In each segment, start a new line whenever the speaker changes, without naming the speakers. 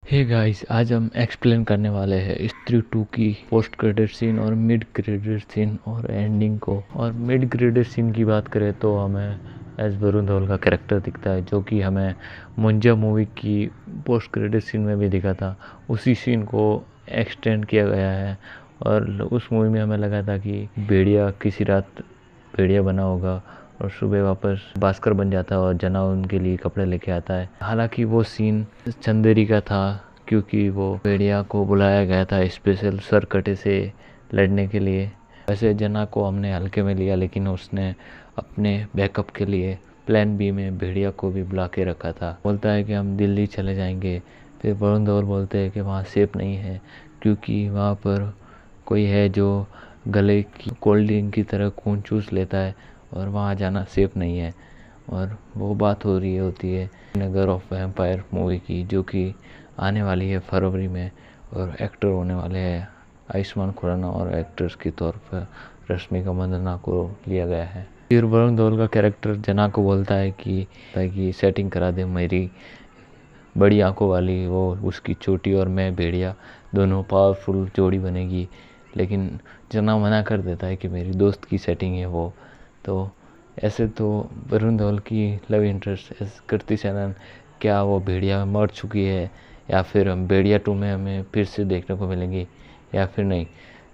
Hey guys, आज हम explain करने वाले हैं स्त्री 2 की पोस्ट क्रेडिट सीन और मिड क्रेडिट सीन और एंडिंग को। और मिड क्रेडिट सीन की बात करें तो हमें एस वरुण धवन का कैरेक्टर दिखता है, जो कि हमें मुंजा मूवी की पोस्ट क्रेडिट सीन में भी दिखा था। उसी सीन को एक्सटेंड किया गया है और उस मूवी में हमें लगा था कि भेड़िया किसी रात भेड़िया बना होगा और सुबह वापस भास्कर बन जाता है और जना उनके लिए कपड़े लेके आता है। हालांकि वो सीन चंदेरी का था, क्योंकि वो भेड़िया को बुलाया गया था स्पेशल सरकटे से लड़ने के लिए। वैसे जना को हमने हल्के में लिया, लेकिन उसने अपने बैकअप के लिए प्लान बी में भेड़िया को भी बुला के रखा था। बोलता है कि हम दिल्ली चले जाएंगे। फिर वरुण धवन बोलते हैं कि वहाँ सेफ नहीं है, क्योंकि वहाँ पर कोई है जो गले की कोल्ड ड्रिंक की तरह खून चूस लेता है और वहाँ जाना सेफ नहीं है। और वो बात हो रही होती है नगर ऑफ वैम्पायर मूवी की, जो कि आने वाली है फरवरी में। और एक्टर होने वाले हैं आयुष्मान खुराना और एक्ट्रेस के तौर पर रश्मिका मंदाना को लिया गया है। फिर वरुण धवन का कैरेक्टर जना को बोलता है कि सेटिंग करा दे मेरी बड़ी आंखों वाली, वो उसकी चोटी और मैं भेड़िया दोनों पावरफुल जोड़ी बनेगी। लेकिन जना मना कर देता है कि मेरी दोस्त की सेटिंग है वो। तो ऐसे तो वरुण धवन की लव इंटरेस्ट कृति सेनन, क्या वो भेड़िया में मर चुकी है या फिर हम भेड़िया 2 में हमें फिर से देखने को मिलेंगी या फिर नहीं।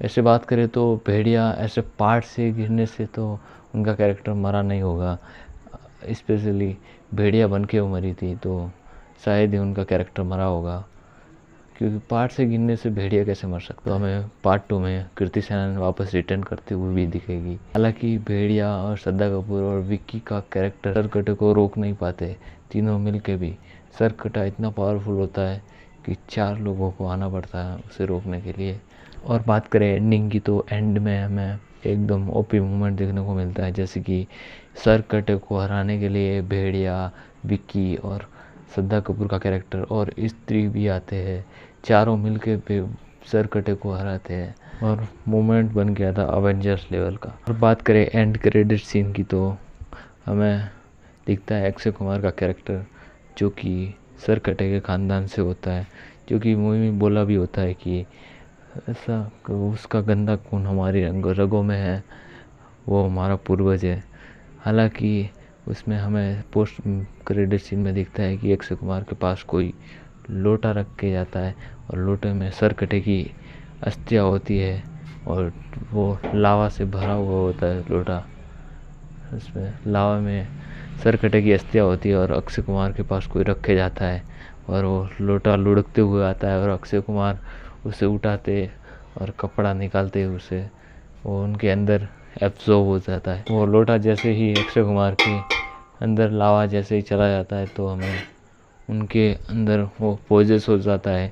ऐसे बात करें तो भेड़िया ऐसे पहाड़ से गिरने से तो उनका कैरेक्टर मरा नहीं होगा, स्पेशली भेड़िया बन के वो मरी थी, तो शायद ही उनका कैरेक्टर मरा होगा, क्योंकि पार्ट से गिरने से भेड़िया कैसे मर सकता। तो हमें पार्ट 2 में कृति सेनन वापस रिटर्न करते हुए भी दिखेगी। हालांकि भेड़िया और श्रद्धा कपूर और विक्की का कैरेक्टर सरकटे को रोक नहीं पाते, तीनों मिलके भी। सरकटा इतना पावरफुल होता है कि 4 लोगों को आना पड़ता है उसे रोकने के लिए। और बात करें एंडिंग की, तो एंड में हमें एकदम ओपी मोमेंट देखने को मिलता है, जैसे कि सरकटे को हराने के लिए भेड़िया, विक्की और श्रद्धा कपूर का कैरेक्टर और स्त्री भी आते हैं। चारों मिलके सरकटे को हराते हैं और मोमेंट बन गया था अवेंजर्स लेवल का। और बात करें एंड क्रेडिट सीन की, तो हमें दिखता है अक्षय कुमार का कैरेक्टर, जो कि सरकटे के ख़ानदान से होता है, जो कि मूवी में बोला भी होता है कि ऐसा उसका गंदा खून हमारी रगों में है, वो हमारा पूर्वज है। हालांकि उसमें हमें पोस्ट क्रेडिट सीन में दिखता है कि अक्षय कुमार के पास कोई लोटा रख के जाता है और लोटे में सरकटे की अस्थियाँ होती है और वो लावा से भरा हुआ होता है लोटा। उसमें लावा में सरकटे की अस्थियाँ होती है और अक्षय कुमार के पास कोई रख के जाता है और वो लोटा लुढ़कते हुए आता है और अक्षय कुमार उसे उठाते और कपड़ा निकालते हुए उसे वो उनके अंदर एब्जॉर्ब हो जाता है। वो लोटा जैसे ही अक्षय कुमार के अंदर लावा जैसे ही चला जाता है, तो हमें उनके अंदर वो पोजेस हो जाता है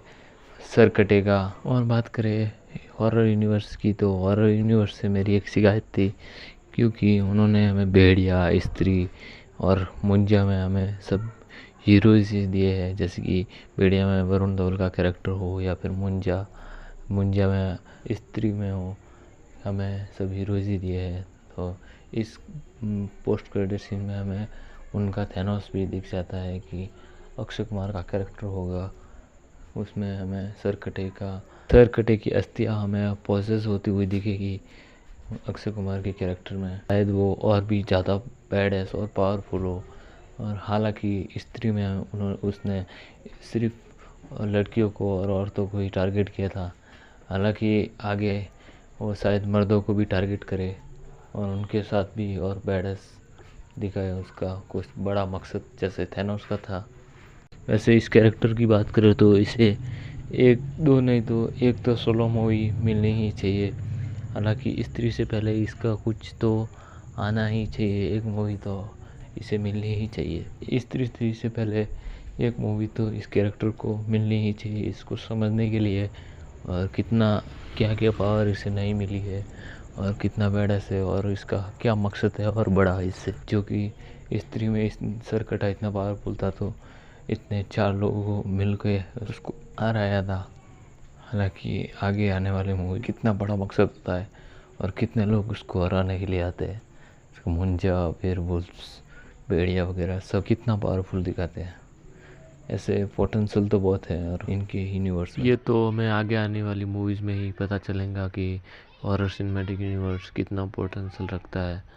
सरकटे का। और बात करें हॉरर यूनिवर्स की, तो हॉरर यूनिवर्स से मेरी एक शिकायत थी, क्योंकि उन्होंने हमें भेड़िया, स्त्री और मुंजा में हमें सब हीरोज दिए हैं। जैसे कि भेड़िया में वरुण धवन का कैरेक्टर हो या फिर मुंजा में स्त्री में हो, हमें सब हीरोज ही दिए हैं। तो इस पोस्ट क्रेडिट सीन में हमें उनका थैनोस भी दिख जाता है कि अक्षय कुमार का कैरेक्टर होगा। उसमें हमें सरकटे की अस्थियाँ हमें पोजेस होती हुई दिखेगी अक्षय कुमार के कैरेक्टर में। शायद वो और भी ज़्यादा बैडएस और पावरफुल हो। और हालांकि स्त्री में उसने सिर्फ लड़कियों को और औरतों को ही टारगेट किया था, हालांकि आगे वो शायद मर्दों को भी टारगेट करे और उनके साथ भी और बैडएस दिखाए। उसका कुछ बड़ा मकसद जैसे थैनोस का था। वैसे इस कैरेक्टर की बात करें तो इसे 1-2 नहीं तो एक तो सोलो मूवी मिलनी ही चाहिए। हालांकि स्त्री से पहले इसका कुछ तो आना ही चाहिए, एक मूवी तो इसे मिलनी ही चाहिए। स्त्री से पहले एक मूवी तो इस कैरेक्टर को मिलनी ही चाहिए, इसको समझने के लिए और कितना क्या क्या पावर इसे नहीं मिली है और कितना बैडएस है और इसका क्या मकसद है और बड़ा है इससे। जो कि स्त्री में इस सरकटा इतना पावरफुल था, तो इतने 4 लोगों को मिल के उसको हराया था। हालांकि आगे आने वाले मूवी कितना बड़ा मकसद होता है और कितने लोग उसको हराने के लिए आते हैं। मुंजा, वेयरवुल्व्स, भेड़िया वगैरह सब कितना पावरफुल दिखाते हैं। ऐसे पोटेंशियल तो बहुत है और इनके यूनिवर्स में। ये तो हमें आगे आने वाली मूवीज़ में ही पता चलेगा कि हॉरर सिनेमैटिक यूनिवर्स कितना पोटेंशियल रखता है।